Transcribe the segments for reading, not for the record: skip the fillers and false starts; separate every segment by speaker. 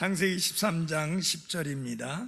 Speaker 1: 창세기 13장 10절입니다.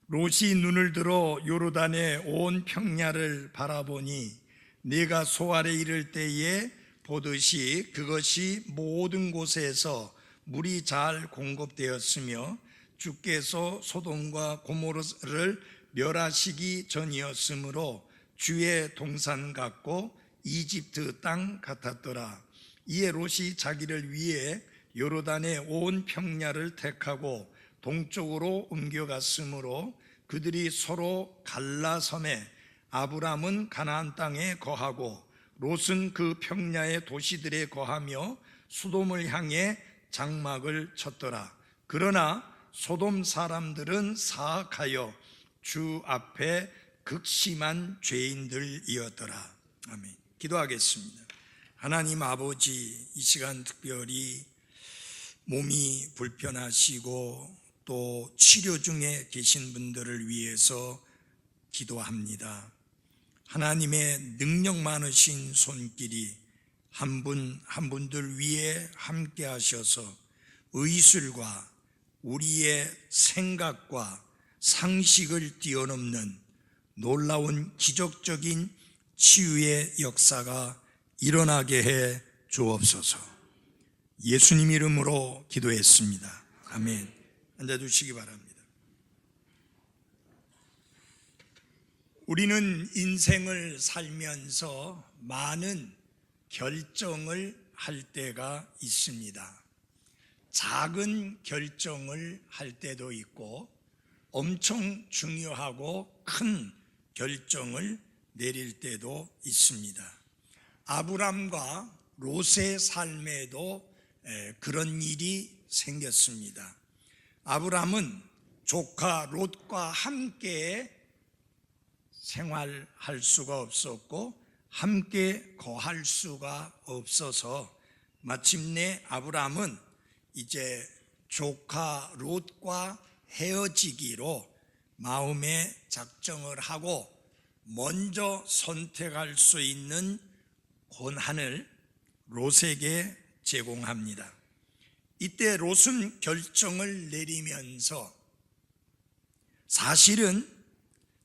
Speaker 1: 롯이 눈을 들어 요르단의 온 평야를 바라보니 네가 소알에 이를 때에 보듯이 그것이 모든 곳에서 물이 잘 공급되었으며 주께서 소돔과 고모르를 멸하시기 전이었으므로 주의 동산 같고 이집트 땅 같았더라. 이에 롯이 자기를 위해 요르단의 온 평야를 택하고 동쪽으로 옮겨갔으므로 그들이 서로 갈라섬에 아브람은 가나안 땅에 거하고 롯은 그 평야의 도시들에 거하며 소돔을 향해 장막을 쳤더라. 그러나 소돔 사람들은 사악하여 주 앞에 극심한 죄인들이었더라. 아멘. 기도하겠습니다. 하나님 아버지, 이 시간 특별히 몸이 불편하시고 또 치료 중에 계신 분들을 위해서 기도합니다. 하나님의 능력 많으신 손길이 한 분 한 분들 위에 함께 하셔서 의술과 우리의 생각과 상식을 뛰어넘는 놀라운 기적적인 치유의 역사가 일어나게 해 주옵소서. 예수님 이름으로 기도했습니다. 아멘. 앉아주시기 바랍니다. 우리는 인생을 살면서 많은 결정을 할 때가 있습니다. 작은 결정을 할 때도 있고 엄청 중요하고 큰 결정을 내릴 때도 있습니다. 아브람과 롯의 삶에도 그런 일이 생겼습니다. 아브람은 조카 롯과 함께 생활할 수가 없었고 함께 거할 수가 없어서 마침내 아브람은 이제 조카 롯과 헤어지기로 마음의 작정을 하고 먼저 선택할 수 있는 권한을 롯에게 제공합니다. 이때 롯은 결정을 내리면서 사실은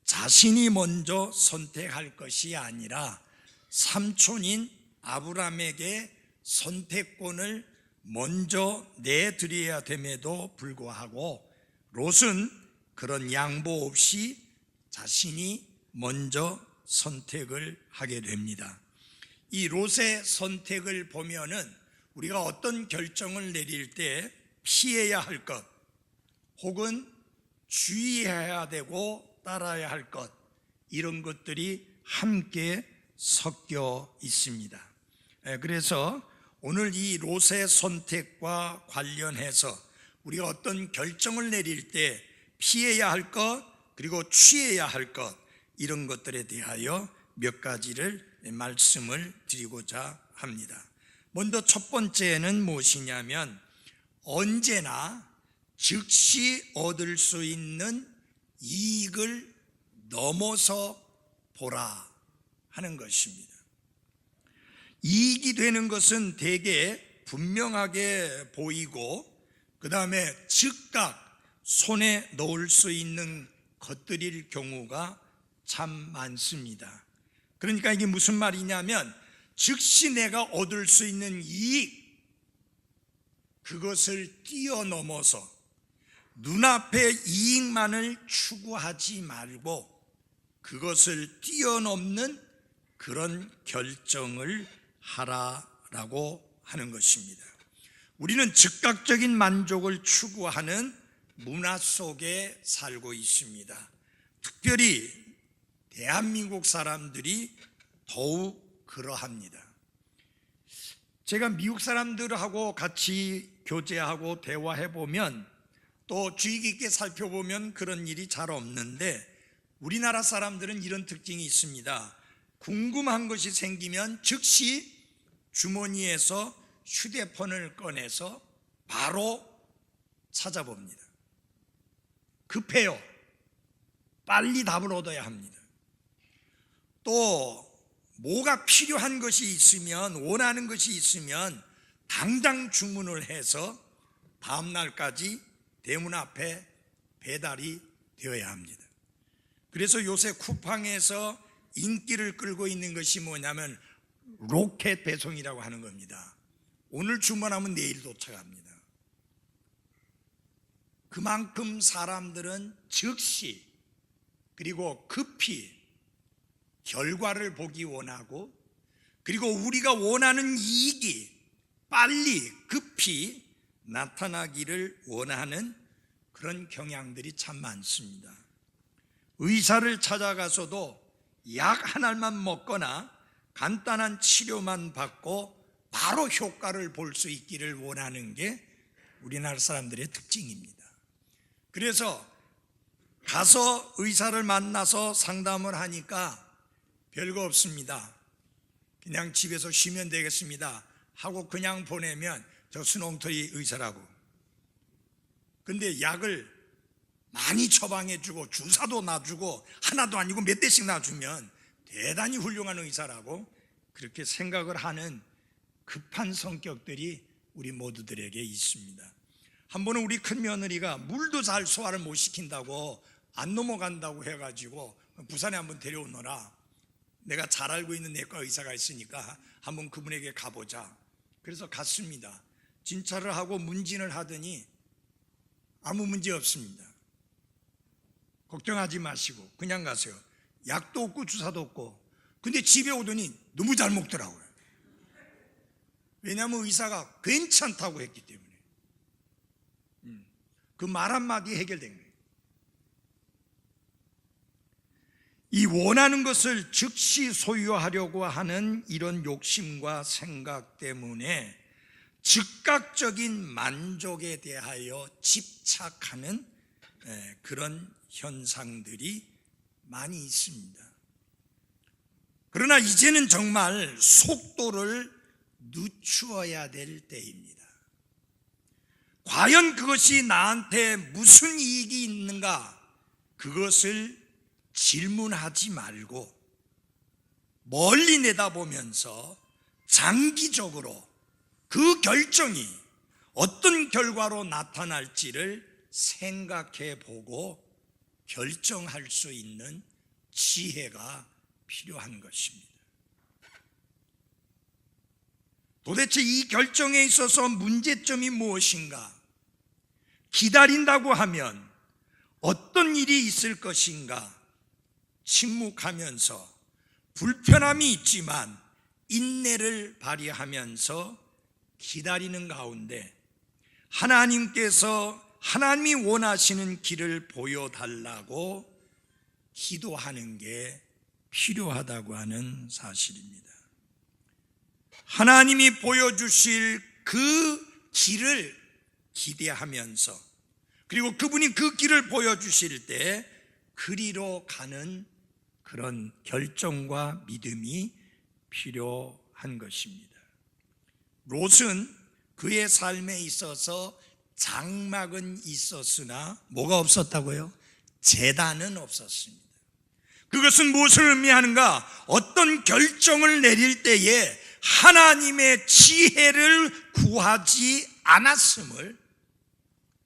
Speaker 1: 자신이 먼저 선택할 것이 아니라 삼촌인 아브람에게 선택권을 먼저 내드려야 됨에도 불구하고 롯은 그런 양보 없이 자신이 먼저 선택을 하게 됩니다. 이 롯의 선택을 보면은 우리가 어떤 결정을 내릴 때 피해야 할 것 혹은 주의해야 되고 따라야 할 것, 이런 것들이 함께 섞여 있습니다. 그래서 오늘 이 롯의 선택과 관련해서 우리가 어떤 결정을 내릴 때 피해야 할 것 그리고 취해야 할 것, 이런 것들에 대하여 몇 가지를 말씀을 드리고자 합니다. 먼저 첫 번째는 무엇이냐면 언제나 즉시 얻을 수 있는 이익을 넘어서 보라 하는 것입니다. 이익이 되는 것은 대개 분명하게 보이고 그 다음에 즉각 손에 넣을 수 있는 것들일 경우가 참 많습니다. 그러니까 이게 무슨 말이냐면 즉시 내가 얻을 수 있는 이익, 그것을 뛰어넘어서 눈앞의 이익만을 추구하지 말고 그것을 뛰어넘는 그런 결정을 하라라고 하는 것입니다. 우리는 즉각적인 만족을 추구하는 문화 속에 살고 있습니다. 특별히 대한민국 사람들이 더욱 그러합니다. 제가 미국 사람들하고 같이 교제하고 대화해보면 또 주의 깊게 살펴보면 그런 일이 잘 없는데 우리나라 사람들은 이런 특징이 있습니다. 궁금한 것이 생기면 즉시 주머니에서 휴대폰을 꺼내서 바로 찾아봅니다. 급해요. 빨리 답을 얻어야 합니다. 또 뭐가 필요한 것이 있으면, 원하는 것이 있으면 당장 주문을 해서 다음 날까지 대문 앞에 배달이 되어야 합니다. 그래서 요새 쿠팡에서 인기를 끌고 있는 것이 뭐냐면 로켓 배송이라고 하는 겁니다. 오늘 주문하면 내일 도착합니다. 그만큼 사람들은 즉시 그리고 급히 결과를 보기 원하고, 그리고 우리가 원하는 이익이 빨리 급히 나타나기를 원하는 그런 경향들이 참 많습니다. 의사를 찾아가서도 약 한 알만 먹거나 간단한 치료만 받고 바로 효과를 볼 수 있기를 원하는 게 우리나라 사람들의 특징입니다. 그래서 가서 의사를 만나서 상담을 하니까 별거 없습니다. 그냥 집에서 쉬면 되겠습니다 하고 그냥 보내면 저 수농토리 의사라고. 근데 약을 많이 처방해주고 주사도 놔주고 하나도 아니고 몇 대씩 놔주면 대단히 훌륭한 의사라고 그렇게 생각을 하는 급한 성격들이 우리 모두들에게 있습니다. 한 번은 우리 큰며느리가 물도 잘 소화를 못 시킨다고 안 넘어간다고 해가지고 부산에 한번 데려오너라. 내가 잘 알고 있는 내과 의사가 있으니까 한번 그분에게 가보자. 그래서 갔습니다. 진찰을 하고 문진을 하더니 아무 문제 없습니다. 걱정하지 마시고 그냥 가세요. 약도 없고 주사도 없고. 근데 집에 오더니 너무 잘 먹더라고요. 왜냐하면 의사가 괜찮다고 했기 때문에. 그 말 한마디에 해결된 거예요. 이 원하는 것을 즉시 소유하려고 하는 이런 욕심과 생각 때문에 즉각적인 만족에 대하여 집착하는 그런 현상들이 많이 있습니다. 그러나 이제는 정말 속도를 늦추어야 될 때입니다. 과연 그것이 나한테 무슨 이익이 있는가? 그것을 질문하지 말고 멀리 내다보면서 장기적으로 그 결정이 어떤 결과로 나타날지를 생각해 보고 결정할 수 있는 지혜가 필요한 것입니다. 도대체 이 결정에 있어서 문제점이 무엇인가? 기다린다고 하면 어떤 일이 있을 것인가? 침묵하면서 불편함이 있지만 인내를 발휘하면서 기다리는 가운데 하나님께서 하나님이 원하시는 길을 보여달라고 기도하는 게 필요하다고 하는 사실입니다. 하나님이 보여주실 그 길을 기대하면서, 그리고 그분이 그 길을 보여주실 때 그리로 가는 그런 결정과 믿음이 필요한 것입니다. 롯은 그의 삶에 있어서 장막은 있었으나 뭐가 없었다고요? 제단은 없었습니다. 그것은 무엇을 의미하는가? 어떤 결정을 내릴 때에 하나님의 지혜를 구하지 않았음을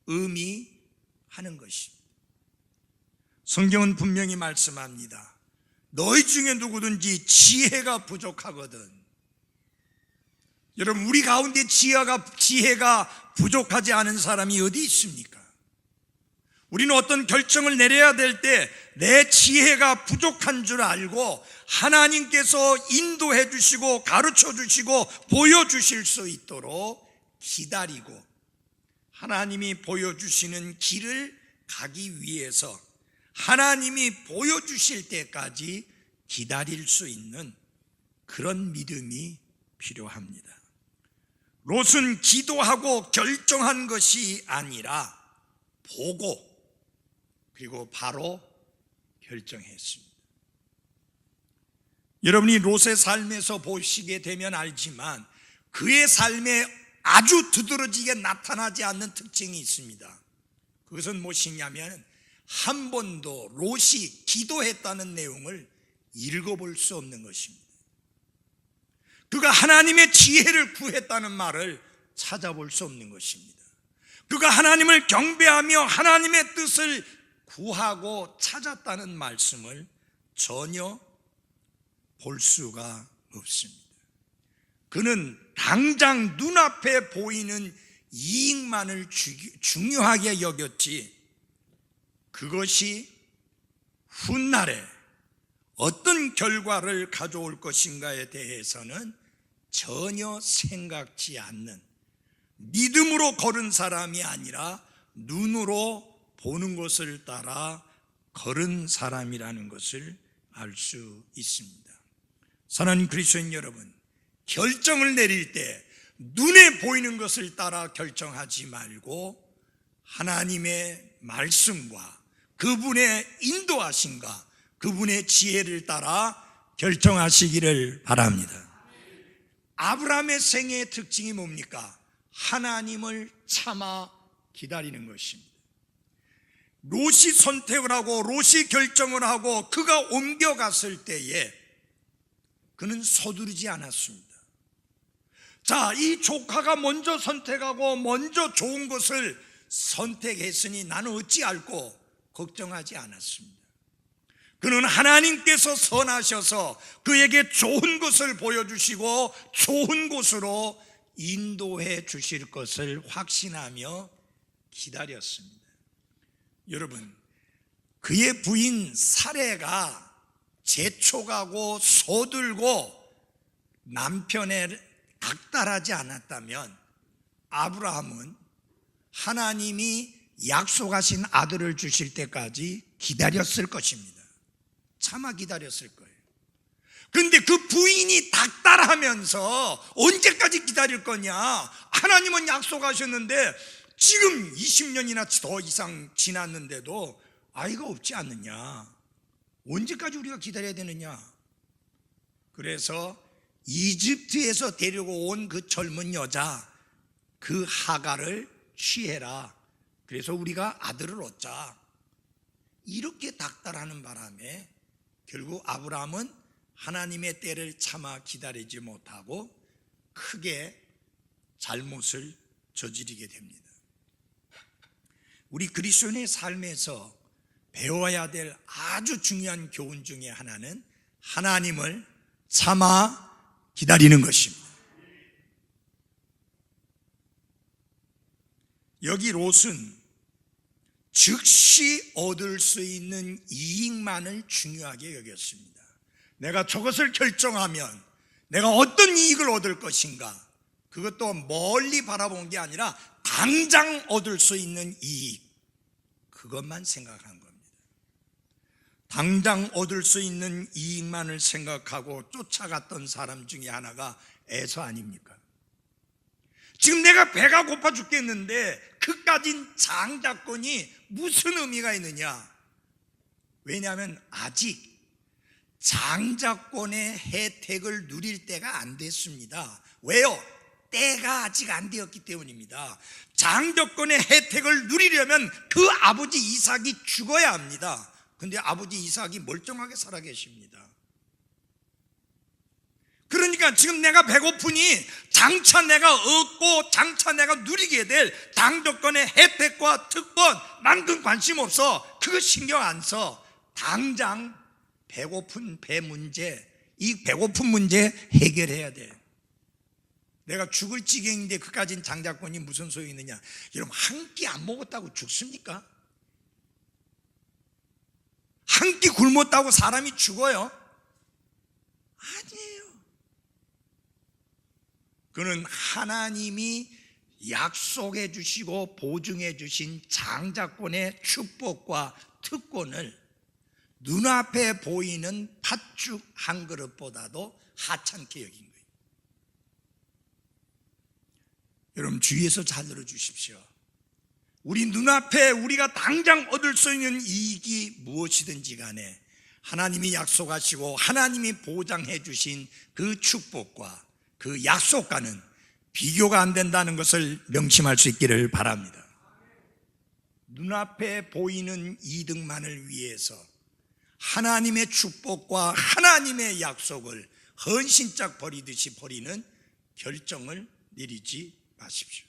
Speaker 1: 의미하는 것입니다. 성경은 분명히 말씀합니다. 너희 중에 누구든지 지혜가 부족하거든. 여러분, 우리 가운데 지혜가 부족하지 않은 사람이 어디 있습니까? 우리는 어떤 결정을 내려야 될 때 내 지혜가 부족한 줄 알고 하나님께서 인도해 주시고 가르쳐 주시고 보여주실 수 있도록 기다리고 하나님이 보여주시는 길을 가기 위해서 하나님이 보여주실 때까지 기다릴 수 있는 그런 믿음이 필요합니다. 롯은 기도하고 결정한 것이 아니라 보고 그리고 바로 결정했습니다. 여러분이 롯의 삶에서 보시게 되면 알지만 그의 삶에 아주 두드러지게 나타나지 않는 특징이 있습니다. 그것은 무엇이냐면 한 번도 롯이 기도했다는 내용을 읽어볼 수 없는 것입니다. 그가 하나님의 지혜를 구했다는 말을 찾아볼 수 없는 것입니다. 그가 하나님을 경배하며 하나님의 뜻을 구하고 찾았다는 말씀을 전혀 볼 수가 없습니다. 그는 당장 눈앞에 보이는 이익만을 중요하게 여겼지, 그것이 훗날에 어떤 결과를 가져올 것인가에 대해서는 전혀 생각지 않는, 믿음으로 걸은 사람이 아니라 눈으로 보는 것을 따라 걸은 사람이라는 것을 알 수 있습니다. 사랑하는 그리스도인 여러분, 결정을 내릴 때 눈에 보이는 것을 따라 결정하지 말고 하나님의 말씀과 그분의 인도하심과 그분의 지혜를 따라 결정하시기를 바랍니다. 아브라함의 생애의 특징이 뭡니까? 하나님을 참아 기다리는 것입니다. 롯이 선택을 하고 롯이 결정을 하고 그가 옮겨갔을 때에 그는 서두르지 않았습니다. 자, 이 조카가 먼저 선택하고 먼저 좋은 것을 선택했으니 나는 어찌 알고 걱정하지 않았습니다. 그는 하나님께서 선하셔서 그에게 좋은 것을 보여주시고 좋은 곳으로 인도해 주실 것을 확신하며 기다렸습니다. 여러분, 그의 부인 사레가 재촉하고 서둘고 남편에 닥달하지 않았다면 아브라함은 하나님이 약속하신 아들을 주실 때까지 기다렸을 것입니다. 참아 기다렸을 거예요. 그런데 그 부인이 닥달하면서 언제까지 기다릴 거냐? 하나님은 약속하셨는데 지금 20년이나 더 이상 지났는데도 아이가 없지 않느냐? 언제까지 우리가 기다려야 되느냐? 그래서 이집트에서 데리고 온 그 젊은 여자, 그 하가를 취해라. 그래서 우리가 아들을 얻자. 이렇게 닥달하는 바람에 결국 아브라함은 하나님의 때를 참아 기다리지 못하고 크게 잘못을 저지르게 됩니다. 우리 그리스도인의 삶에서 배워야 될 아주 중요한 교훈 중에 하나는 하나님을 참아 기다리는 것입니다. 여기 롯은 즉시 얻을 수 있는 이익만을 중요하게 여겼습니다. 내가 저것을 결정하면 내가 어떤 이익을 얻을 것인가, 그것도 멀리 바라본 게 아니라 당장 얻을 수 있는 이익, 그것만 생각한 겁니다. 당장 얻을 수 있는 이익만을 생각하고 쫓아갔던 사람 중에 하나가 에서 아닙니까? 지금 내가 배가 고파 죽겠는데 그까진 장자권이 무슨 의미가 있느냐? 왜냐하면 아직 장자권의 혜택을 누릴 때가 안 됐습니다. 왜요? 때가 아직 안 되었기 때문입니다. 장자권의 혜택을 누리려면 그 아버지 이삭이 죽어야 합니다. 근데 아버지 이삭이 멀쩡하게 살아 계십니다. 그러니까 지금 내가 배고프니 장차 내가 얻고 장차 내가 누리게 될 장자권의 혜택과 특권, 난 그 관심 없어. 그거 신경 안 써. 당장 배고픈 배 문제, 이 배고픈 문제 해결해야 돼. 내가 죽을 지경인데 그까진 장자권이 무슨 소용이 있느냐? 여러분, 한 끼 안 먹었다고 죽습니까? 한 끼 굶었다고 사람이 죽어요? 아니에요. 그는 하나님이 약속해 주시고 보증해 주신 장자권의 축복과 특권을 눈앞에 보이는 팥죽 한 그릇보다도 하찮게 여긴 거예요. 여러분, 주위에서 잘 들어주십시오. 우리 눈앞에 우리가 당장 얻을 수 있는 이익이 무엇이든지 간에 하나님이 약속하시고 하나님이 보장해 주신 그 축복과 그 약속과는 비교가 안 된다는 것을 명심할 수 있기를 바랍니다. 눈앞에 보이는 이득만을 위해서 하나님의 축복과 하나님의 약속을 헌신짝 버리듯이 버리는 결정을 내리지 마십시오.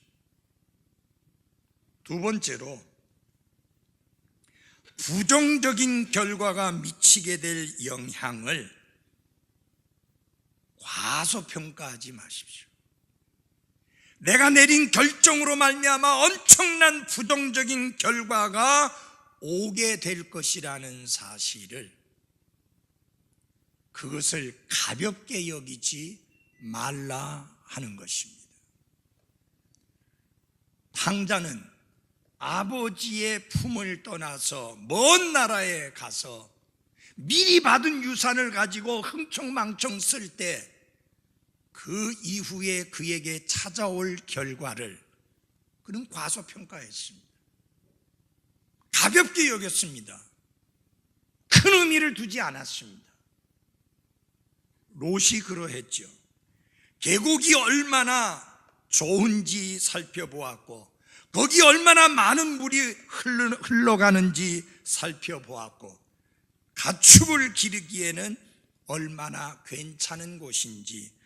Speaker 1: 두 번째로 부정적인 결과가 미치게 될 영향을 과소평가하지 마십시오. 내가 내린 결정으로 말미암아 엄청난 부정적인 결과가 오게 될 것이라는 사실을, 그것을 가볍게 여기지 말라 하는 것입니다. 탕자는 아버지의 품을 떠나서 먼 나라에 가서 미리 받은 유산을 가지고 흥청망청 쓸 때 그 이후에 그에게 찾아올 결과를 그는 과소평가했습니다. 가볍게 여겼습니다. 큰 의미를 두지 않았습니다. 롯이 그러했죠. 계곡이 얼마나 좋은지 살펴보았고 거기 얼마나 많은 물이 흘러가는지 살펴보았고 가축을 기르기에는 얼마나 괜찮은 곳인지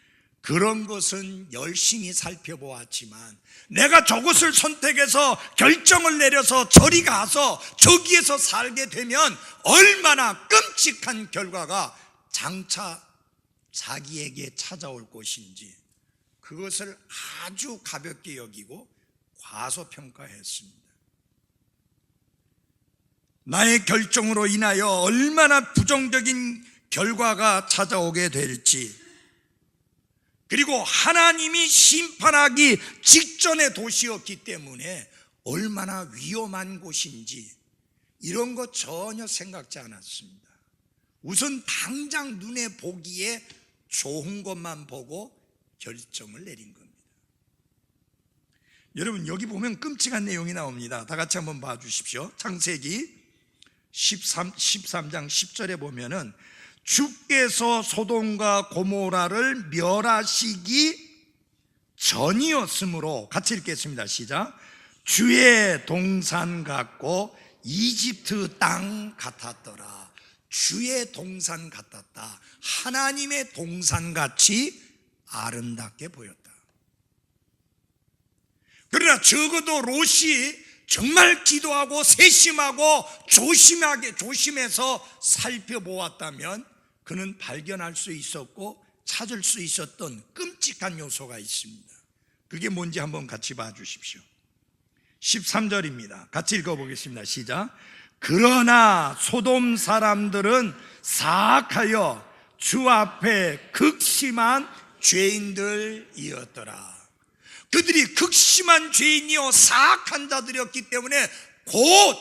Speaker 1: 그런 것은 열심히 살펴보았지만 내가 저곳을 선택해서 결정을 내려서 저리 가서 저기에서 살게 되면 얼마나 끔찍한 결과가 장차 자기에게 찾아올 것인지 그것을 아주 가볍게 여기고 과소평가했습니다. 나의 결정으로 인하여 얼마나 부정적인 결과가 찾아오게 될지, 그리고 하나님이 심판하기 직전의 도시였기 때문에 얼마나 위험한 곳인지 이런 것 전혀 생각지 않았습니다. 우선 당장 눈에 보기에 좋은 것만 보고 결정을 내린 겁니다. 여러분, 여기 보면 끔찍한 내용이 나옵니다. 다 같이 한번 봐주십시오. 창세기 13장 10절에 보면은 주께서 소돔과 고모라를 멸하시기 전이었으므로, 같이 읽겠습니다. 시작. 주의 동산 같고 이집트 땅 같았더라. 주의 동산 같았다. 하나님의 동산같이 아름답게 보였다. 그러나 적어도 롯이 정말 기도하고 세심하고 조심해서 살펴보았다면 그는 발견할 수 있었고 찾을 수 있었던 끔찍한 요소가 있습니다. 그게 뭔지 한번 같이 봐주십시오. 13절입니다. 같이 읽어보겠습니다. 시작. 그러나 소돔 사람들은 사악하여 주 앞에 극심한 죄인들이었더라. 그들이 극심한 죄인이요 사악한 자들이었기 때문에 곧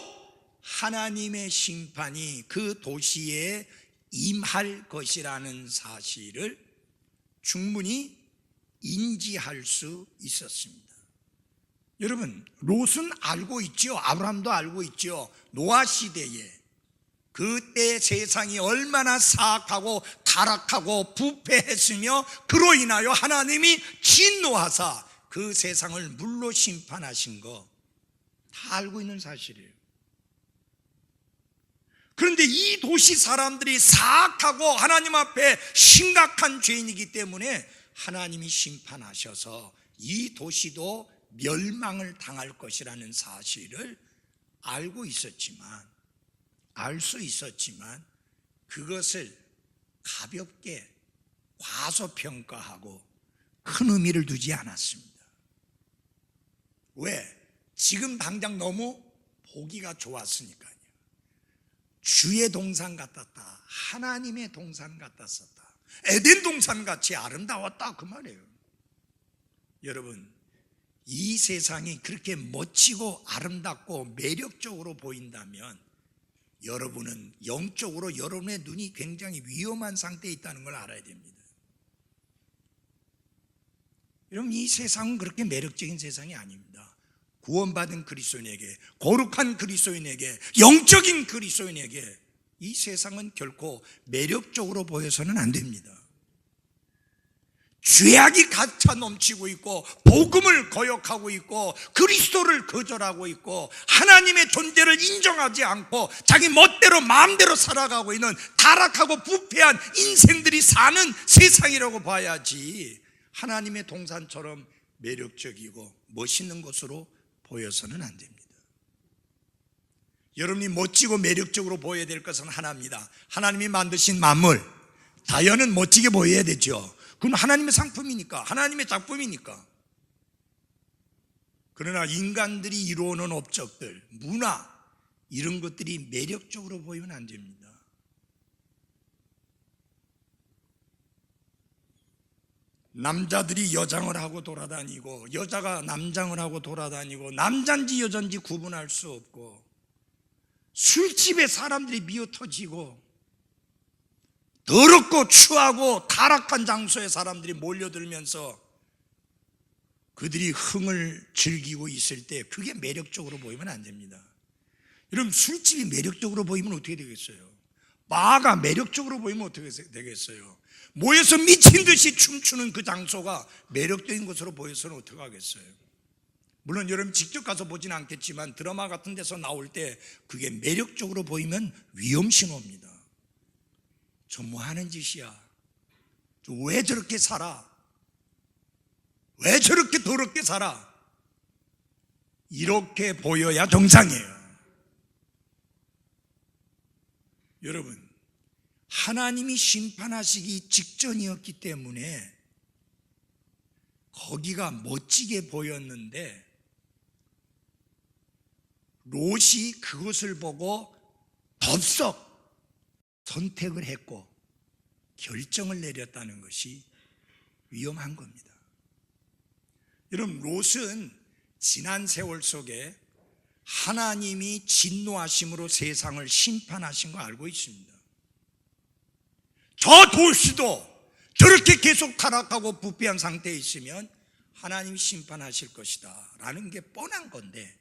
Speaker 1: 하나님의 심판이 그 도시에 임할 것이라는 사실을 충분히 인지할 수 있었습니다. 여러분, 롯은 알고 있죠. 아브라함도 알고 있죠. 노아 시대에 그때 세상이 얼마나 사악하고 타락하고 부패했으며 그로 인하여 하나님이 진노하사 그 세상을 물로 심판하신 거 다 알고 있는 사실이에요. 그런데 이 도시 사람들이 사악하고 하나님 앞에 심각한 죄인이기 때문에 하나님이 심판하셔서 이 도시도 멸망을 당할 것이라는 사실을 알고 있었지만, 알 수 있었지만 그것을 가볍게 과소평가하고 큰 의미를 두지 않았습니다. 왜? 지금 당장 너무 보기가 좋았으니까요. 주의 동산 같았다. 하나님의 동산 같았었다. 에덴 동산 같이 아름다웠다, 그 말이에요. 여러분, 이 세상이 그렇게 멋지고 아름답고 매력적으로 보인다면 여러분은 영적으로 여러분의 눈이 굉장히 위험한 상태에 있다는 걸 알아야 됩니다. 여러분, 이 세상은 그렇게 매력적인 세상이 아닙니다. 구원받은 그리스도인에게, 거룩한 그리스도인에게, 영적인 그리스도인에게 이 세상은 결코 매력적으로 보여서는 안 됩니다. 죄악이 가차 넘치고 있고 복음을 거역하고 있고 그리스도를 거절하고 있고 하나님의 존재를 인정하지 않고 자기 멋대로 마음대로 살아가고 있는 타락하고 부패한 인생들이 사는 세상이라고 봐야지, 하나님의 동산처럼 매력적이고 멋있는 것으로 보여서는 안 됩니다. 여러분이 멋지고 매력적으로 보여야 될 것은 하나입니다. 하나님이 만드신 만물, 자연은 멋지게 보여야 되죠. 그건 하나님의 상품이니까, 하나님의 작품이니까. 그러나 인간들이 이루어놓은 업적들, 문화, 이런 것들이 매력적으로 보이면 안 됩니다. 남자들이 여장을 하고 돌아다니고 여자가 남장을 하고 돌아다니고 남잔지 여잔지 구분할 수 없고 술집에 사람들이 미어터지고 더럽고 추하고 타락한 장소에 사람들이 몰려들면서 그들이 흥을 즐기고 있을 때 그게 매력적으로 보이면 안 됩니다. 여러분, 술집이 매력적으로 보이면 어떻게 되겠어요? 바가 매력적으로 보이면 어떻게 되겠어요? 모여서 미친 듯이 춤추는 그 장소가 매력적인 것으로 보여서는 어떻게 하겠어요? 물론 여러분 직접 가서 보지는 않겠지만 드라마 같은 데서 나올 때 그게 매력적으로 보이면 위험 신호입니다. 저 뭐 하는 짓이야? 저 왜 저렇게 살아? 왜 저렇게 더럽게 살아? 이렇게 보여야 정상이에요. 여러분, 하나님이 심판하시기 직전이었기 때문에 거기가 멋지게 보였는데 롯이 그것을 보고 덥석 선택을 했고 결정을 내렸다는 것이 위험한 겁니다. 여러분, 롯은 지난 세월 속에 하나님이 진노하심으로 세상을 심판하신 거 알고 있습니다. 저 도시도 저렇게 계속 타락하고 부패한 상태에 있으면 하나님이 심판하실 것이다 라는 게 뻔한 건데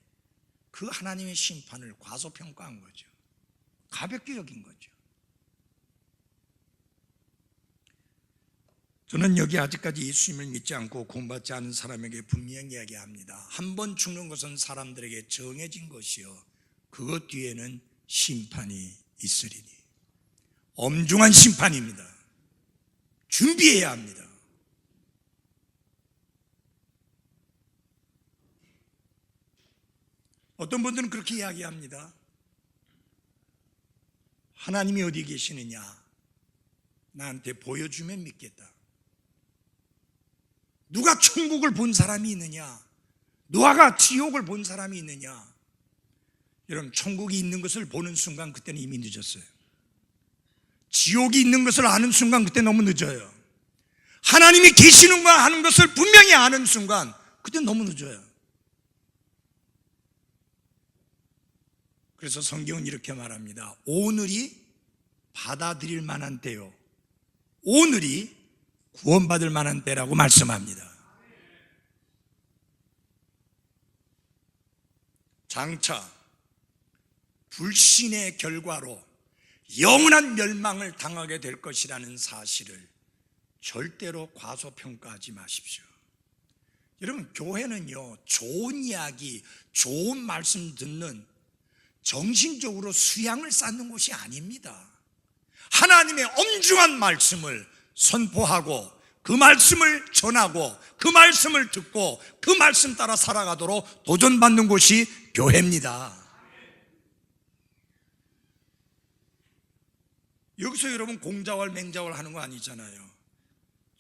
Speaker 1: 그 하나님의 심판을 과소평가한 거죠. 가볍게 여긴 거죠. 저는 여기 아직까지 예수님을 믿지 않고 구원받지 않은 사람에게 분명히 이야기합니다. 한 번 죽는 것은 사람들에게 정해진 것이요 그것 뒤에는 심판이 있으리니. 엄중한 심판입니다. 준비해야 합니다. 어떤 분들은 그렇게 이야기합니다. 하나님이 어디 계시느냐? 나한테 보여주면 믿겠다. 누가 천국을 본 사람이 있느냐? 누가 지옥을 본 사람이 있느냐? 여러분, 천국이 있는 것을 보는 순간 그때는 이미 늦었어요. 지옥이 있는 것을 아는 순간 그때 너무 늦어요. 하나님이 계시는가 하는 것을 분명히 아는 순간 그때 너무 늦어요. 그래서 성경은 이렇게 말합니다. 오늘이 받아들일 만한 때요, 오늘이 구원받을 만한 때라고 말씀합니다. 장차 불신의 결과로 영원한 멸망을 당하게 될 것이라는 사실을 절대로 과소평가하지 마십시오. 여러분, 교회는요, 좋은 이야기, 좋은 말씀 듣는 정신적으로 수양을 쌓는 곳이 아닙니다. 하나님의 엄중한 말씀을 선포하고 그 말씀을 전하고 그 말씀을 듣고 그 말씀 따라 살아가도록 도전받는 곳이 교회입니다. 여기서 여러분 공자왈 맹자왈 하는 거 아니잖아요.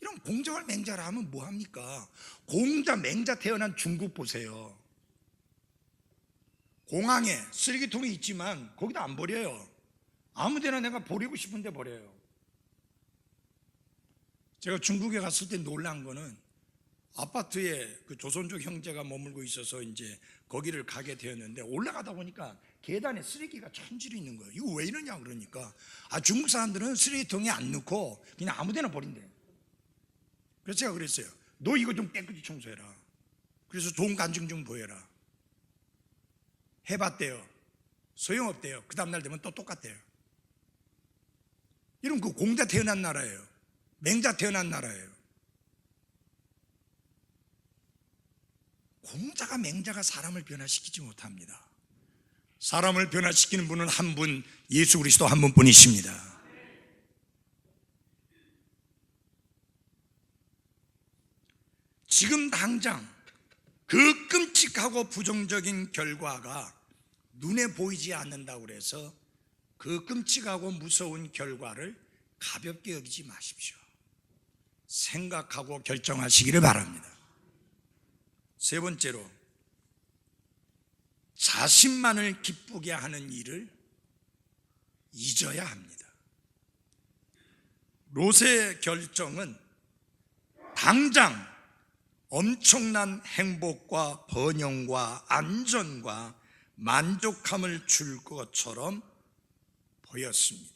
Speaker 1: 이런 공자왈 맹자를 하면 뭐합니까? 공자 맹자 태어난 중국 보세요. 공항에 쓰레기통이 있지만 거기다 안 버려요. 아무데나 내가 버리고 싶은데 버려요. 제가 중국에 갔을 때 놀란 거는 아파트에 그 조선족 형제가 머물고 있어서 이제 거기를 가게 되었는데 올라가다 보니까 계단에 쓰레기가 천지로 있는 거예요. 이거 왜 이러냐 그러니까 중국 사람들은 쓰레기통에 안 넣고 그냥 아무데나 버린대. 그래서 제가 그랬어요. 너 이거 좀 깨끗이 청소해라. 그래서 좋은 간증 좀 보여라. 해봤대요. 소용없대요. 그 다음날 되면 또 똑같대요. 이런 그 공자 태어난 나라예요. 맹자 태어난 나라예요. 공자가 맹자가 사람을 변화시키지 못합니다. 사람을 변화시키는 분은 한 분, 예수 그리스도 한 분뿐이십니다. 지금 당장 그 끔찍하고 부정적인 결과가 눈에 보이지 않는다고 그래서 그 끔찍하고 무서운 결과를 가볍게 여기지 마십시오. 생각하고 결정하시기를 바랍니다. 세 번째로, 자신만을 기쁘게 하는 일을 잊어야 합니다. 롯의 결정은 당장 엄청난 행복과 번영과 안전과 만족함을 줄 것처럼 보였습니다.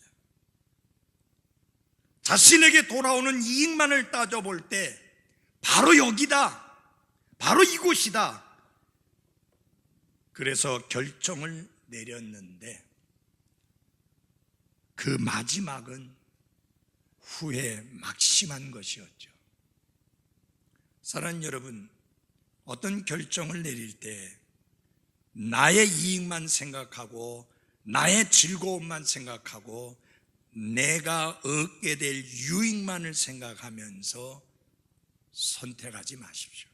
Speaker 1: 자신에게 돌아오는 이익만을 따져볼 때 바로 여기다, 바로 이곳이다. 그래서 결정을 내렸는데 그 마지막은 후회 막심한 것이었죠. 사랑하는 여러분, 어떤 결정을 내릴 때 나의 이익만 생각하고 나의 즐거움만 생각하고 내가 얻게 될 유익만을 생각하면서 선택하지 마십시오.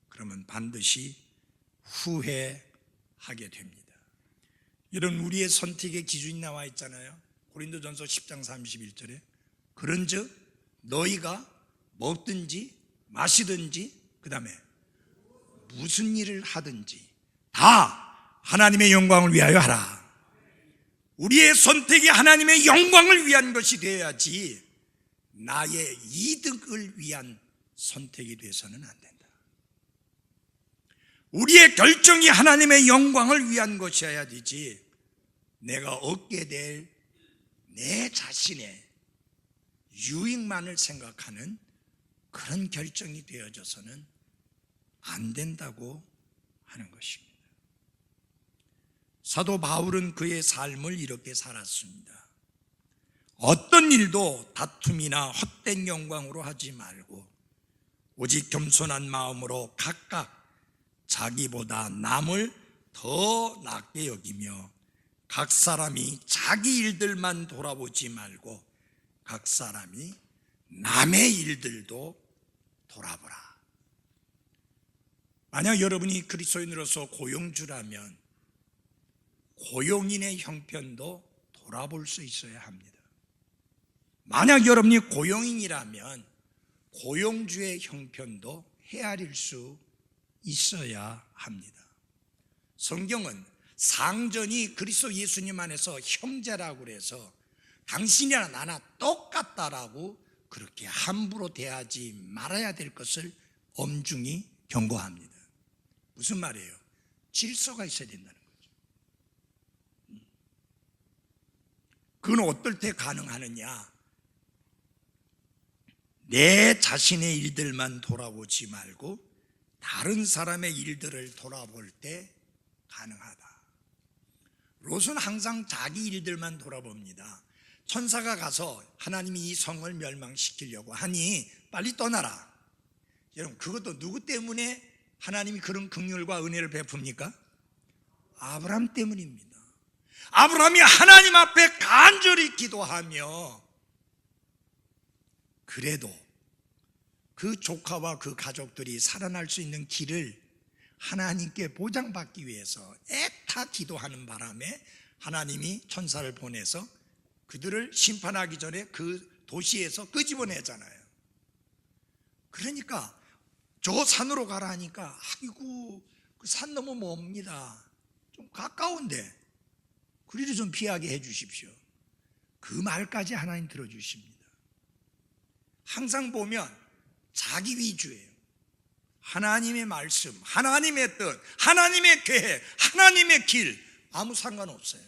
Speaker 1: 그러면 반드시 후회하게 됩니다. 이런 우리의 선택의 기준이 나와 있잖아요. 고린도전서 10장 31절에 그런즉 너희가 먹든지 마시든지 그 다음에 무슨 일을 하든지 다 하나님의 영광을 위하여 하라. 우리의 선택이 하나님의 영광을 위한 것이 되어야지 나의 이득을 위한 선택이 돼서는 안 된다. 우리의 결정이 하나님의 영광을 위한 것이어야 되지 내가 얻게 될 내 자신의 유익만을 생각하는 그런 결정이 되어져서는 안 된다고 하는 것입니다. 사도 바울은 그의 삶을 이렇게 살았습니다. 어떤 일도 다툼이나 헛된 영광으로 하지 말고 오직 겸손한 마음으로 각각 자기보다 남을 더 낫게 여기며 각 사람이 자기 일들만 돌아보지 말고 각 사람이 남의 일들도 돌아보라. 만약 여러분이 그리스도인으로서 고용주라면 고용인의 형편도 돌아볼 수 있어야 합니다. 만약 여러분이 고용인이라면 고용주의 형편도 헤아릴 수 있어야 합니다. 성경은 상전이 그리스도 예수님 안에서 형제라고 해서 당신이나 나나 똑같다라고 그렇게 함부로 대하지 말아야 될 것을 엄중히 경고합니다. 무슨 말이에요? 질서가 있어야 된다는 거죠. 그건 어떨 때 가능하느냐? 내 자신의 일들만 돌아보지 말고 다른 사람의 일들을 돌아볼 때 가능하다. 롯은 항상 자기 일들만 돌아봅니다. 천사가 가서 하나님이 이 성을 멸망시키려고 하니 빨리 떠나라. 여러분, 그것도 누구 때문에 하나님이 그런 긍휼과 은혜를 베풉니까? 아브라함 때문입니다. 아브라함이 하나님 앞에 간절히 기도하며 그래도 그 조카와 그 가족들이 살아날 수 있는 길을 하나님께 보장받기 위해서 애타 기도하는 바람에 하나님이 천사를 보내서 그들을 심판하기 전에 그 도시에서 끄집어내잖아요. 그러니까 저 산으로 가라 하니까 아이고 그 산 너무 멉니다. 좀 가까운데 그리를 좀 피하게 해 주십시오. 그 말까지 하나님 들어주십니다. 항상 보면 자기 위주예요. 하나님의 말씀, 하나님의 뜻, 하나님의 계획, 하나님의 길 아무 상관없어요.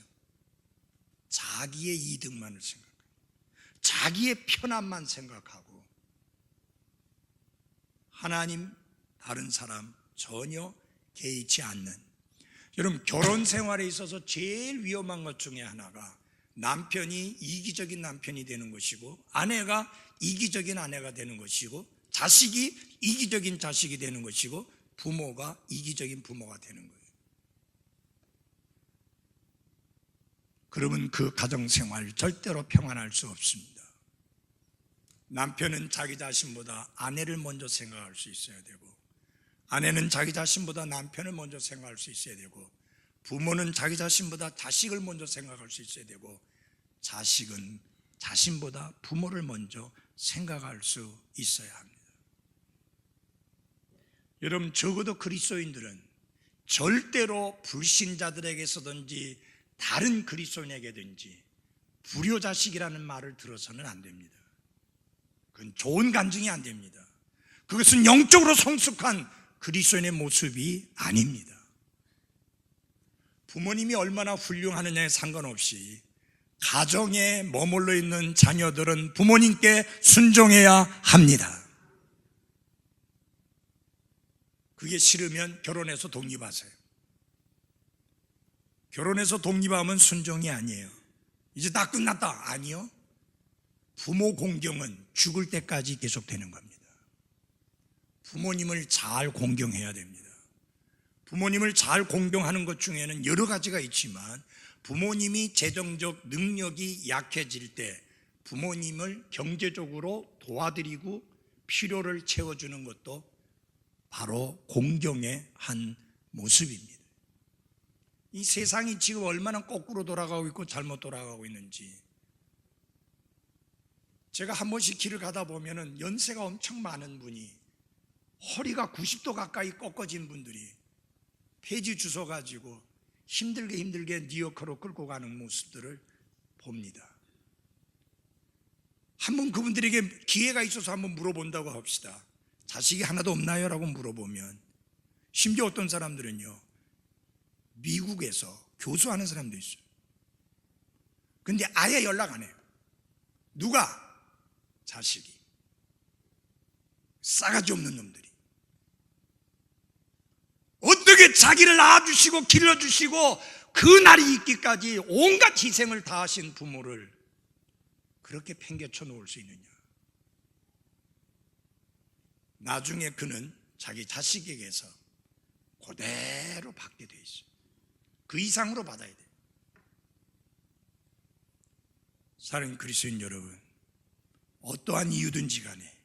Speaker 1: 자기의 이득만을 생각하고 자기의 편안만 생각하고 하나님, 다른 사람 전혀 개의치 않는. 여러분, 결혼 생활에 있어서 제일 위험한 것 중에 하나가 남편이 이기적인 남편이 되는 것이고 아내가 이기적인 아내가 되는 것이고 자식이 이기적인 자식이 되는 것이고 부모가 이기적인 부모가 되는 거예요. 그러면 그 가정생활 절대로 평안할 수 없습니다. 남편은 자기 자신보다 아내를 먼저 생각할 수 있어야 되고 아내는 자기 자신보다 남편을 먼저 생각할 수 있어야 되고 부모는 자기 자신보다 자식을 먼저 생각할 수 있어야 되고, 자식은 자신보다 부모를 먼저 생각할 수 있어야 합니다. 여러분, 적어도 그리스도인들은 절대로 불신자들에게서든지 다른 그리스도인에게든지 불효자식이라는 말을 들어서는 안 됩니다. 그건 좋은 간증이 안 됩니다. 그것은 영적으로 성숙한 그리스도인의 모습이 아닙니다. 부모님이 얼마나 훌륭하느냐에 상관없이 가정에 머물러 있는 자녀들은 부모님께 순종해야 합니다. 그게 싫으면 결혼해서 독립하세요. 결혼해서 독립하면 순종이 아니에요. 이제 다 끝났다. 아니요. 부모 공경은 죽을 때까지 계속되는 겁니다. 부모님을 잘 공경해야 됩니다. 부모님을 잘 공경하는 것 중에는 여러 가지가 있지만, 부모님이 재정적 능력이 약해질 때 부모님을 경제적으로 도와드리고 필요를 채워주는 것도 바로 공경의 한 모습입니다. 이 세상이 지금 얼마나 거꾸로 돌아가고 있고 잘못 돌아가고 있는지, 제가 한 번씩 길을 가다 보면은 연세가 엄청 많은 분이, 허리가 90도 가까이 꺾어진 분들이 폐지 주워가지고 힘들게 리어카로 끌고 가는 모습들을 봅니다. 한번 그분들에게 기회가 있어서 한번 물어본다고 합시다. 자식이 하나도 없나요? 라고 물어보면, 심지어 어떤 사람들은요, 미국에서 교수하는 사람도 있어요. 근데 아예 연락 안 해요. 누가? 자식이. 싸가지 없는 놈들이. 어떻게 자기를 낳아주시고 길러주시고 그 날이 있기까지 온갖 희생을 다하신 부모를 그렇게 팽개쳐 놓을 수 있느냐. 나중에 그는 자기 자식에게서 그대로 받게 돼 있어요. 그 이상으로 받아야 돼요. 사랑하는 그리스도인 여러분, 어떠한 이유든지 간에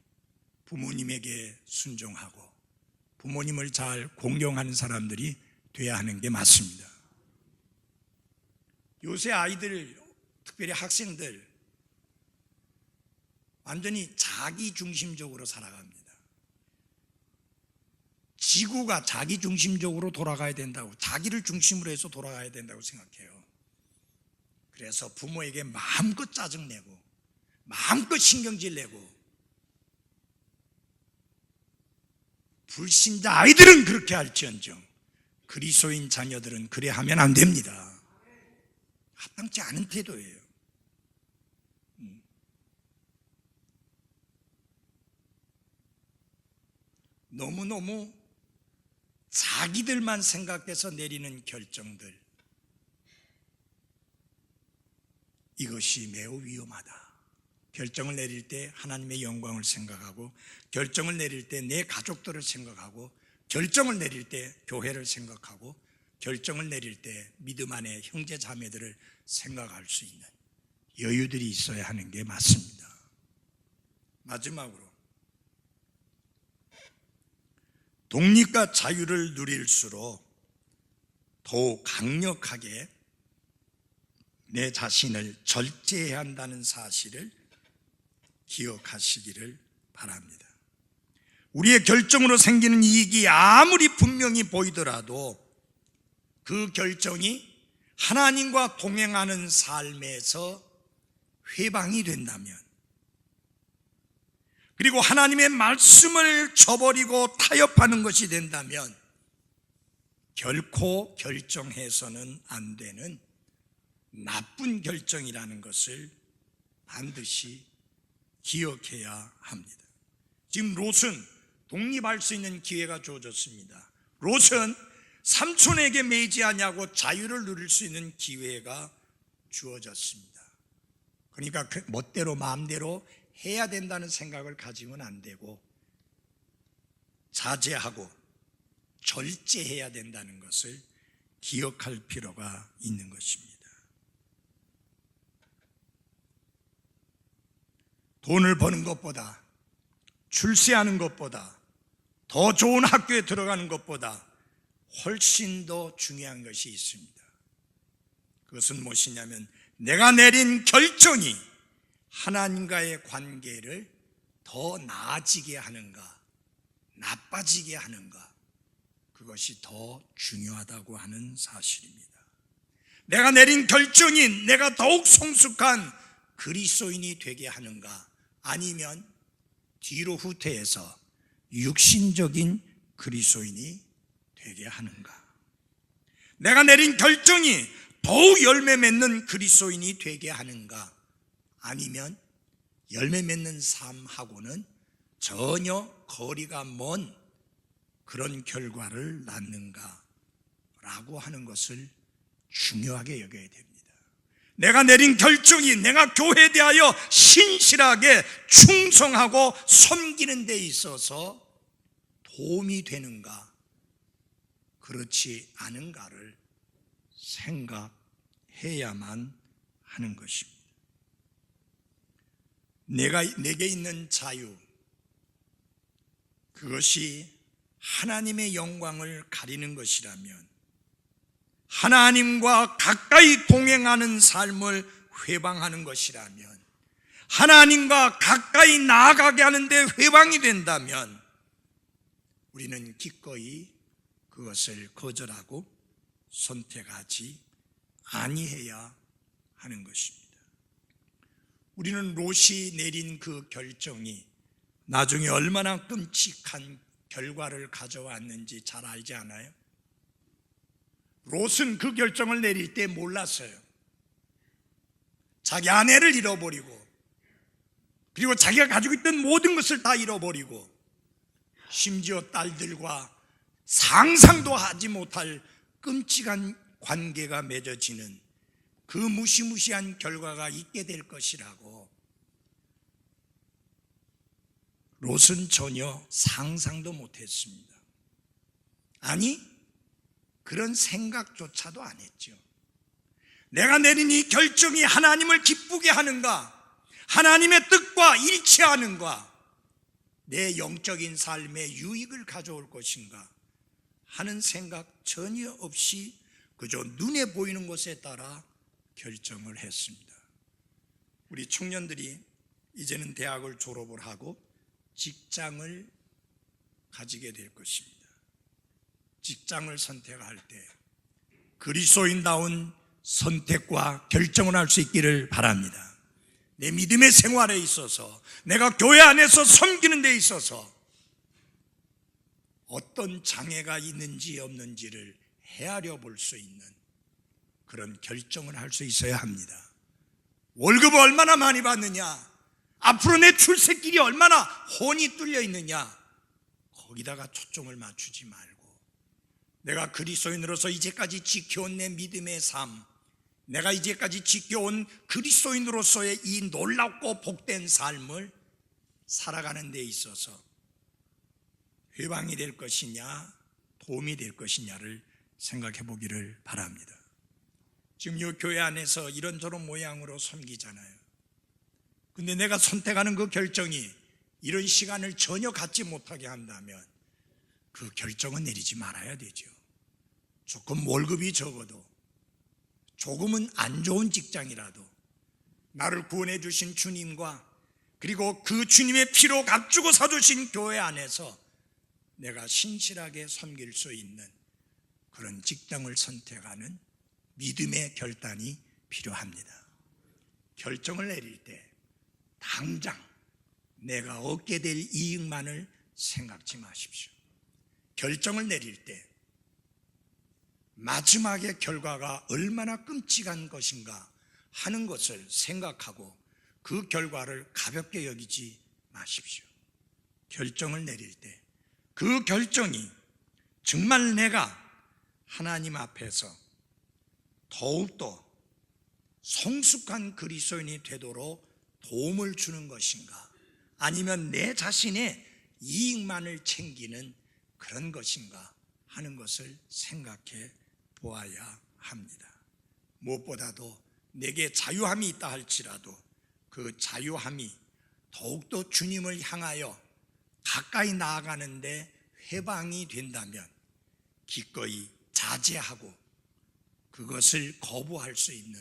Speaker 1: 부모님에게 순종하고 부모님을 잘 공경하는 사람들이 돼야 하는 게 맞습니다. 요새 아이들, 특별히 학생들, 완전히 자기중심적으로 살아갑니다. 지구가 자기중심적으로 돌아가야 된다고, 자기를 중심으로 해서 돌아가야 된다고 생각해요. 그래서 부모에게 마음껏 짜증내고 마음껏 신경질 내고, 불신자 아이들은 그렇게 할지언정 그리스도인 자녀들은 그래 하면 안 됩니다. 합당치 않은 태도예요. 너무너무 자기들만 생각해서 내리는 결정들, 이것이 매우 위험하다. 결정을 내릴 때 하나님의 영광을 생각하고, 결정을 내릴 때 내 가족들을 생각하고, 결정을 내릴 때 교회를 생각하고, 결정을 내릴 때 믿음 안에 형제 자매들을 생각할 수 있는 여유들이 있어야 하는 게 맞습니다. 마지막으로, 독립과 자유를 누릴수록 더욱 강력하게 내 자신을 절제해야 한다는 사실을 기억하시기를 바랍니다. 우리의 결정으로 생기는 이익이 아무리 분명히 보이더라도 그 결정이 하나님과 동행하는 삶에서 회방이 된다면, 그리고 하나님의 말씀을 저버리고 타협하는 것이 된다면 결코 결정해서는 안 되는 나쁜 결정이라는 것을 반드시 기억해야 합니다. 지금 롯은 독립할 수 있는 기회가 주어졌습니다. 롯은 삼촌에게 매이지 아니하고 자유를 누릴 수 있는 기회가 주어졌습니다. 그러니까 그 멋대로 마음대로 해야 된다는 생각을 가지면 안 되고, 자제하고 절제해야 된다는 것을 기억할 필요가 있는 것입니다. 돈을 버는 것보다, 출세하는 것보다, 더 좋은 학교에 들어가는 것보다 훨씬 더 중요한 것이 있습니다. 그것은 무엇이냐면 내가 내린 결정이 하나님과의 관계를 더 나아지게 하는가, 나빠지게 하는가, 그것이 더 중요하다고 하는 사실입니다. 내가 내린 결정이 내가 더욱 성숙한 그리스도인이 되게 하는가, 아니면 뒤로 후퇴해서 육신적인 그리스도인이 되게 하는가. 내가 내린 결정이 더욱 열매 맺는 그리스도인이 되게 하는가, 아니면 열매 맺는 삶하고는 전혀 거리가 먼 그런 결과를 낳는가 라고 하는 것을 중요하게 여겨야 됩니다. 내가 내린 결정이 내가 교회에 대하여 신실하게 충성하고 섬기는 데 있어서 도움이 되는가, 그렇지 않은가를 생각해야만 하는 것입니다. 내게 있는 자유, 그것이 하나님의 영광을 가리는 것이라면, 하나님과 가까이 동행하는 삶을 회방하는 것이라면, 하나님과 가까이 나아가게 하는데 회방이 된다면 우리는 기꺼이 그것을 거절하고 선택하지 아니해야 하는 것입니다. 우리는 롯이 내린 그 결정이 나중에 얼마나 끔찍한 결과를 가져왔는지 잘 알지 않아요? 롯은 그 결정을 내릴 때 몰랐어요. 자기 아내를 잃어버리고, 그리고 자기가 가지고 있던 모든 것을 다 잃어버리고, 심지어 딸들과 상상도 하지 못할 끔찍한 관계가 맺어지는 그 무시무시한 결과가 있게 될 것이라고 롯은 전혀 상상도 못했습니다. 아니, 그런 생각조차도 안 했죠. 내가 내린 이 결정이 하나님을 기쁘게 하는가, 하나님의 뜻과 일치하는가, 내 영적인 삶에 유익을 가져올 것인가 하는 생각 전혀 없이 그저 눈에 보이는 것에 따라 결정을 했습니다. 우리 청년들이 이제는 대학을 졸업을 하고 직장을 가지게 될 것입니다. 직장을 선택할 때 그리스도인다운 선택과 결정을 할 수 있기를 바랍니다. 내 믿음의 생활에 있어서, 내가 교회 안에서 섬기는 데 있어서 어떤 장애가 있는지 없는지를 헤아려 볼 수 있는 그런 결정을 할 수 있어야 합니다. 월급을 얼마나 많이 받느냐, 앞으로 내 출세길이 얼마나 혼이 뚫려 있느냐, 거기다가 초점을 맞추지 말고 내가 그리스도인으로서 이제까지 지켜온 내 믿음의 삶, 내가 이제까지 지켜온 그리스도인으로서의 이 놀랍고 복된 삶을 살아가는 데 있어서 회방이 될 것이냐, 도움이 될 것이냐를 생각해 보기를 바랍니다. 지금 이 교회 안에서 이런저런 모양으로 섬기잖아요. 근데 내가 선택하는 그 결정이 이런 시간을 전혀 갖지 못하게 한다면 그 결정은 내리지 말아야 되죠. 조금 월급이 적어도, 조금은 안 좋은 직장이라도 나를 구원해 주신 주님과 그리고 그 주님의 피로 값주고 사주신 교회 안에서 내가 신실하게 섬길 수 있는 그런 직장을 선택하는 믿음의 결단이 필요합니다. 결정을 내릴 때 당장 내가 얻게 될 이익만을 생각지 마십시오. 결정을 내릴 때 마지막의 결과가 얼마나 끔찍한 것인가 하는 것을 생각하고 그 결과를 가볍게 여기지 마십시오. 결정을 내릴 때 그 결정이 정말 내가 하나님 앞에서 더욱더 성숙한 그리스도인이 되도록 도움을 주는 것인가, 아니면 내 자신의 이익만을 챙기는 그런 것인가 하는 것을 생각해 보아야 합니다. 무엇보다도 내게 자유함이 있다 할지라도 그 자유함이 더욱더 주님을 향하여 가까이 나아가는데 회방이 된다면 기꺼이 자제하고 그것을 거부할 수 있는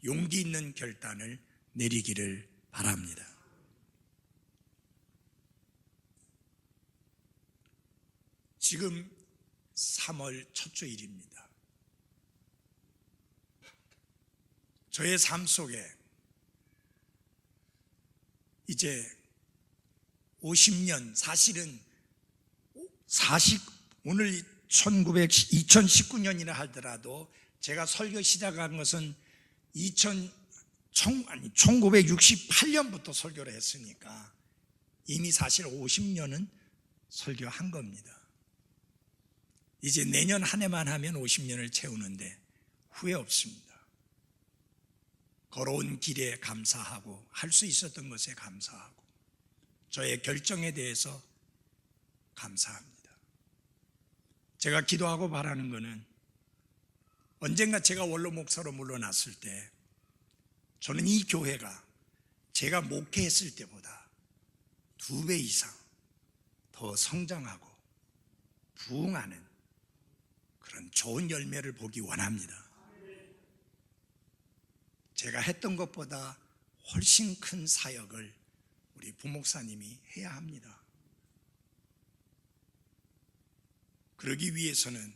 Speaker 1: 용기 있는 결단을 내리기를 바랍니다. 지금 3월 첫 주일입니다. 저의 삶 속에 이제 50년, 사실은 오늘 2019년이라 하더라도 제가 설교 시작한 것은 1968년부터 설교를 했으니까 이미 사실 50년은 설교한 겁니다. 이제 내년 한 해만 하면 50년을 채우는데 후회 없습니다. 걸어온 길에 감사하고 할 수 있었던 것에 감사하고 저의 결정에 대해서 감사합니다. 제가 기도하고 바라는 것은 언젠가 제가 원로 목사로 물러났을 때 저는 이 교회가 제가 목회했을 때보다 2배 이상 더 성장하고 부흥하는 그런 좋은 열매를 보기 원합니다. 제가 했던 것보다 훨씬 큰 사역을 우리 부목사님이 해야 합니다. 그러기 위해서는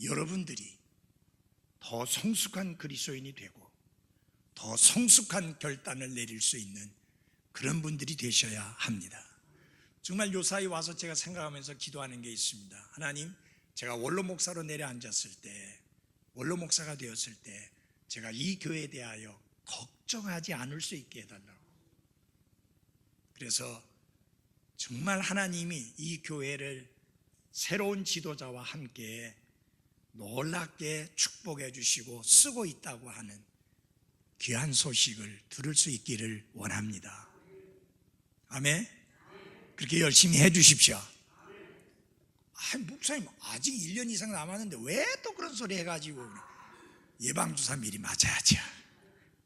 Speaker 1: 여러분들이 더 성숙한 그리스도인이 되고 더 성숙한 결단을 내릴 수 있는 그런 분들이 되셔야 합니다. 정말 요사이 와서 제가 생각하면서 기도하는 게 있습니다. 하나님, 제가 원로 목사로 내려앉았을 때, 원로 목사가 되었을 때 제가 이 교회에 대하여 걱정하지 않을 수 있게 해달라고. 그래서 정말 하나님이 이 교회를 새로운 지도자와 함께 놀랍게 축복해 주시고 쓰고 있다고 하는 귀한 소식을 들을 수 있기를 원합니다. 아멘. 그렇게 열심히 해 주십시오. 목사님 아직 1년 이상 남았는데 왜 또 그런 소리 해가지고. 예방주사 미리 맞아야죠.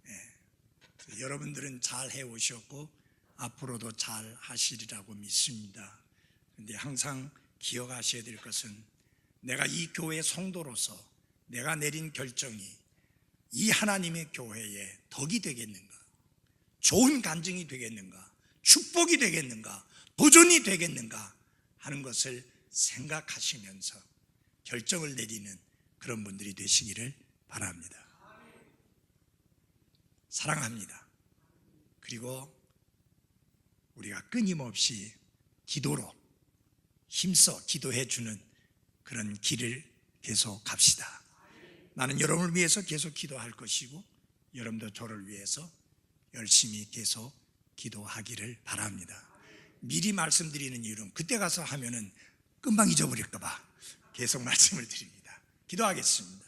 Speaker 1: 네. 여러분들은 잘 해오셨고 앞으로도 잘 하시리라고 믿습니다. 그런데 항상 기억하셔야 될 것은 내가 이 교회 성도로서 내가 내린 결정이 이 하나님의 교회에 덕이 되겠는가, 좋은 간증이 되겠는가, 축복이 되겠는가, 도전이 되겠는가 하는 것을 생각하시면서 결정을 내리는 그런 분들이 되시기를 바랍니다. 사랑합니다. 그리고 우리가 끊임없이 기도로 힘써 기도해 주는 그런 길을 계속 갑시다. 나는 여러분을 위해서 계속 기도할 것이고 여러분도 저를 위해서 열심히 계속 기도하기를 바랍니다. 미리 말씀드리는 이유는 그때 가서 하면은 금방 잊어버릴까 봐 계속 말씀을 드립니다. 기도하겠습니다.